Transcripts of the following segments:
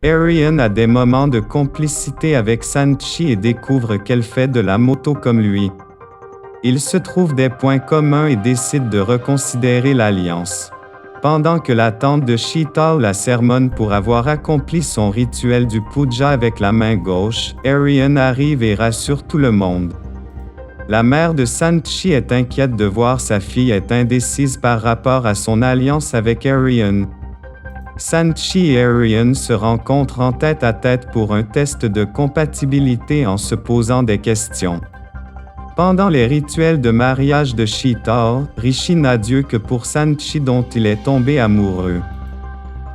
Arian a des moments de complicité avec Sanchi et découvre qu'elle fait de la moto comme lui. Ils se trouvent des points communs et décident de reconsidérer l'alliance. Pendant que la tante de Sheetal la sermonne pour avoir accompli son rituel du puja avec la main gauche, Arian arrive et rassure tout le monde. La mère de Sanchi est inquiète de voir sa fille est indécise par rapport à son alliance avec Arian. Sanchi et Arian se rencontrent en tête-à-tête pour un test de compatibilité en se posant des questions. Pendant les rituels de mariage de Sheetal, Rishi n'a Dieu que pour Sanchi dont il est tombé amoureux.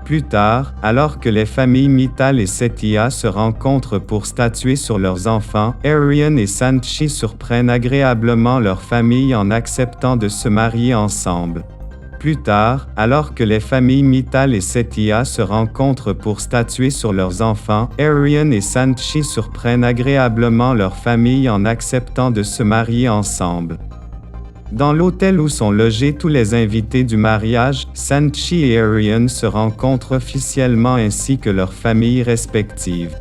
Plus tard, alors que les familles Mittal et Setia se rencontrent pour statuer sur leurs enfants, Arian et Sanchi surprennent agréablement leur famille en acceptant de se marier ensemble. Plus tard, alors que les familles Mittal et Setia se rencontrent pour statuer sur leurs enfants, Arian et Sanchi surprennent agréablement leur famille en acceptant de se marier ensemble. Dans l'hôtel où sont logés tous les invités du mariage, Sanchi et Arian se rencontrent officiellement ainsi que leurs familles respectives.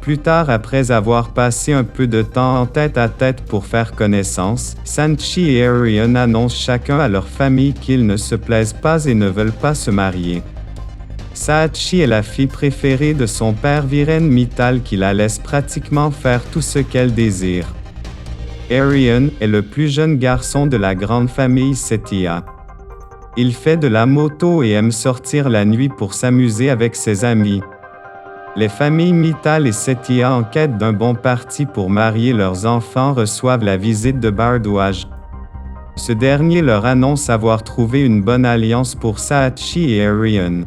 Plus tard, après avoir passé un peu de temps en tête-à-tête pour faire connaissance, Sanchi et Arian annoncent chacun à leur famille qu'ils ne se plaisent pas et ne veulent pas se marier. Saatchi est la fille préférée de son père Viren Mittal qui la laisse pratiquement faire tout ce qu'elle désire. Arian est le plus jeune garçon de la grande famille Setia. Il fait de la moto et aime sortir la nuit pour s'amuser avec ses amis. Les familles Mittal et Setia en quête d'un bon parti pour marier leurs enfants reçoivent la visite de Bhardwaj. Ce dernier leur annonce avoir trouvé une bonne alliance pour Saatchi et Arian.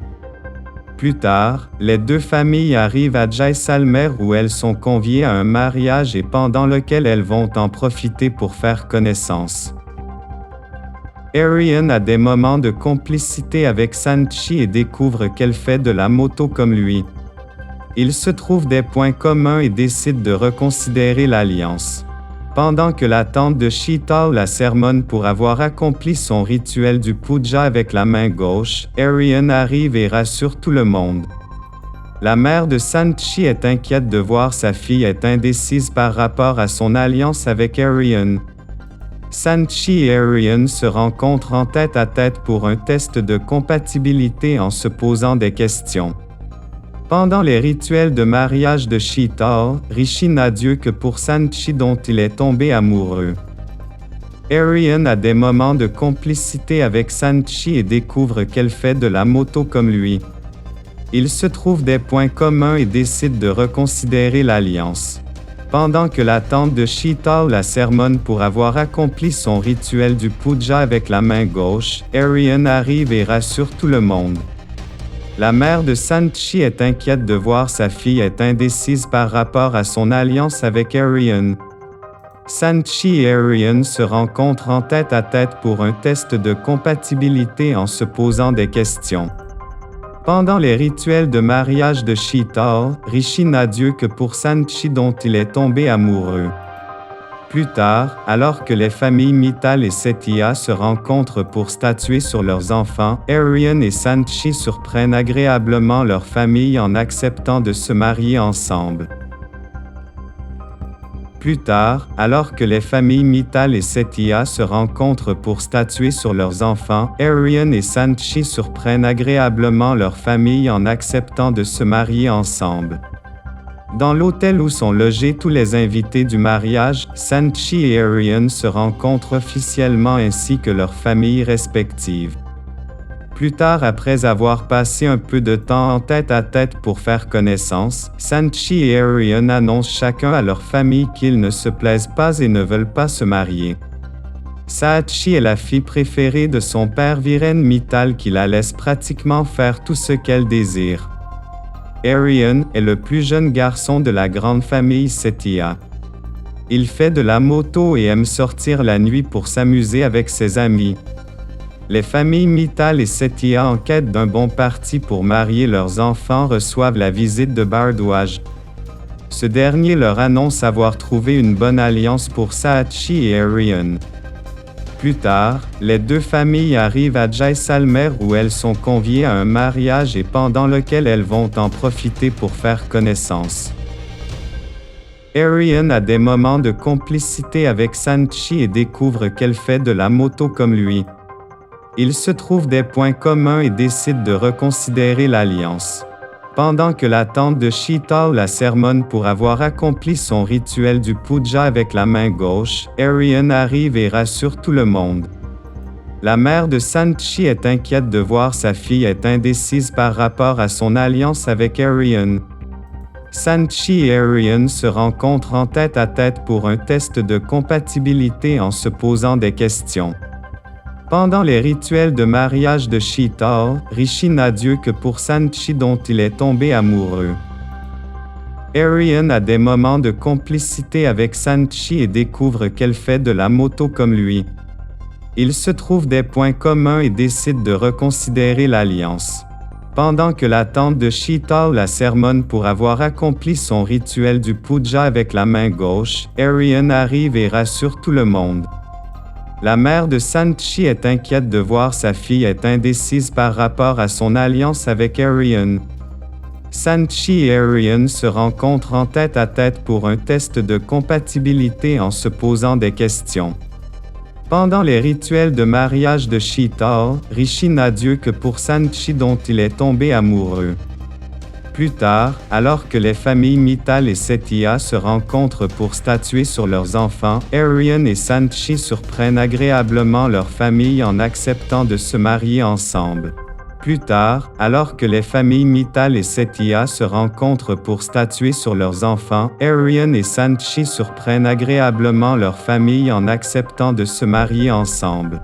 Plus tard, les deux familles arrivent à Jaisalmer où elles sont conviées à un mariage et pendant lequel elles vont en profiter pour faire connaissance. Arian a des moments de complicité avec Sanchi et découvre qu'elle fait de la moto comme lui. Ils se trouvent des points communs et décident de reconsidérer l'alliance. Pendant que la tante de Sheetal la sermonne pour avoir accompli son rituel du puja avec la main gauche, Arian arrive et rassure tout le monde. La mère de Sanchi est inquiète de voir sa fille est indécise par rapport à son alliance avec Arian. Sanchi et Arian se rencontrent en tête-à-tête pour un test de compatibilité en se posant des questions. Pendant les rituels de mariage de Sheetal, Rishi n'a Dieu que pour Sanchi dont il est tombé amoureux. Arian a des moments de complicité avec Sanchi et découvre qu'elle fait de la moto comme lui. Ils se trouvent des points communs et décident de reconsidérer l'alliance. Pendant que la tante de Sheetal la sermonne pour avoir accompli son rituel du puja avec la main gauche, Arian arrive et rassure tout le monde. La mère de Sanchi est inquiète de voir sa fille est indécise par rapport à son alliance avec Arian. Sanchi et Arian se rencontrent en tête-à-tête pour un test de compatibilité en se posant des questions. Pendant les rituels de mariage de Sheetal, Rishi n'a Dieu que pour Sanchi dont il est tombé amoureux. Plus tard, alors que les familles Mittal et Setia se rencontrent pour statuer sur leurs enfants, Arian et Sanchi surprennent agréablement leur famille en acceptant de se marier ensemble. Plus tard, alors que les familles Mittal et Setia se rencontrent pour statuer sur leurs enfants, Arian et Sanchi surprennent agréablement leur famille en acceptant de se marier ensemble. Dans l'hôtel où sont logés tous les invités du mariage, Sanchi et Arian se rencontrent officiellement ainsi que leurs familles respectives. Plus tard, après avoir passé un peu de temps en tête-à-tête pour faire connaissance, Sanchi et Arian annoncent chacun à leur famille qu'ils ne se plaisent pas et ne veulent pas se marier. Saatchi est la fille préférée de son père Viren Mittal qui la laisse pratiquement faire tout ce qu'elle désire. Arian est le plus jeune garçon de la grande famille Setia. Il fait de la moto et aime sortir la nuit pour s'amuser avec ses amis. Les familles Mittal et Setia en quête d'un bon parti pour marier leurs enfants reçoivent la visite de Bhardwaj. Ce dernier leur annonce avoir trouvé une bonne alliance pour Saatchi et Arian. Plus tard, les deux familles arrivent à Jaisalmer où elles sont conviées à un mariage et pendant lequel elles vont en profiter pour faire connaissance. Arian a des moments de complicité avec Sanchi et découvre qu'elle fait de la moto comme lui. Ils se trouvent des points communs et décident de reconsidérer l'alliance. Pendant que la tante de Sheetal la sermonne pour avoir accompli son rituel du puja avec la main gauche, Arian arrive et rassure tout le monde. La mère de Sanchi est inquiète de voir sa fille est indécise par rapport à son alliance avec Arian. Sanchi et Arian se rencontrent en tête-à-tête pour un test de compatibilité en se posant des questions. Pendant les rituels de mariage de Sheetal, Rishi n'a Dieu que pour Sanchi dont il est tombé amoureux. Arian a des moments de complicité avec Sanchi et découvre qu'elle fait de la moto comme lui. Ils se trouvent des points communs et décident de reconsidérer l'alliance. Pendant que la tante de Sheetal la sermonne pour avoir accompli son rituel du puja avec la main gauche, Arian arrive et rassure tout le monde. La mère de Sanchi est inquiète de voir sa fille est indécise par rapport à son alliance avec Arian. Sanchi et Arian se rencontrent en tête-à-tête pour un test de compatibilité en se posant des questions. Pendant les rituels de mariage de Sheetal, Rishi n'a Dieu que pour Sanchi dont il est tombé amoureux. Plus tard, alors que les familles Mittal et Setia se rencontrent pour statuer sur leurs enfants, Arian et Sanchi surprennent agréablement leur famille en acceptant de se marier ensemble. Plus tard, alors que les familles Mittal et Setia se rencontrent pour statuer sur leurs enfants, Arian et Sanchi surprennent agréablement leur famille en acceptant de se marier ensemble.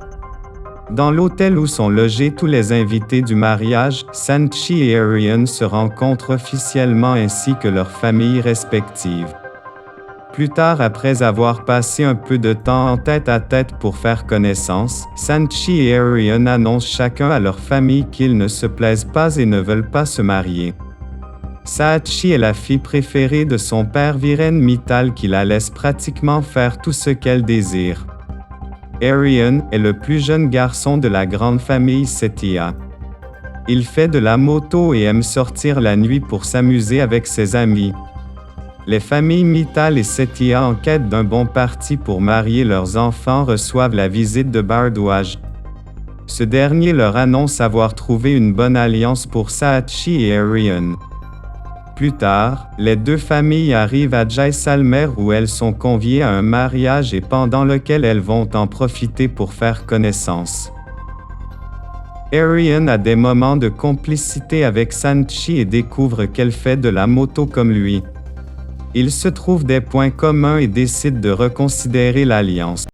Dans l'hôtel où sont logés tous les invités du mariage, Sanchi et Arian se rencontrent officiellement ainsi que leurs familles respectives. Plus tard, après avoir passé un peu de temps en tête-à-tête pour faire connaissance, Sanchi et Arian annoncent chacun à leur famille qu'ils ne se plaisent pas et ne veulent pas se marier. Saatchi est la fille préférée de son père Viren Mittal qui la laisse pratiquement faire tout ce qu'elle désire. Arian est le plus jeune garçon de la grande famille Setia. Il fait de la moto et aime sortir la nuit pour s'amuser avec ses amis. Les familles Mittal et Setia en quête d'un bon parti pour marier leurs enfants reçoivent la visite de Bhardwaj. Ce dernier leur annonce avoir trouvé une bonne alliance pour Saatchi et Arian. Plus tard, les deux familles arrivent à Jaisalmer où elles sont conviées à un mariage et pendant lequel elles vont en profiter pour faire connaissance. Arian a des moments de complicité avec Sanchi et découvre qu'elle fait de la moto comme lui. Ils se trouvent des points communs et décident de reconsidérer l'alliance.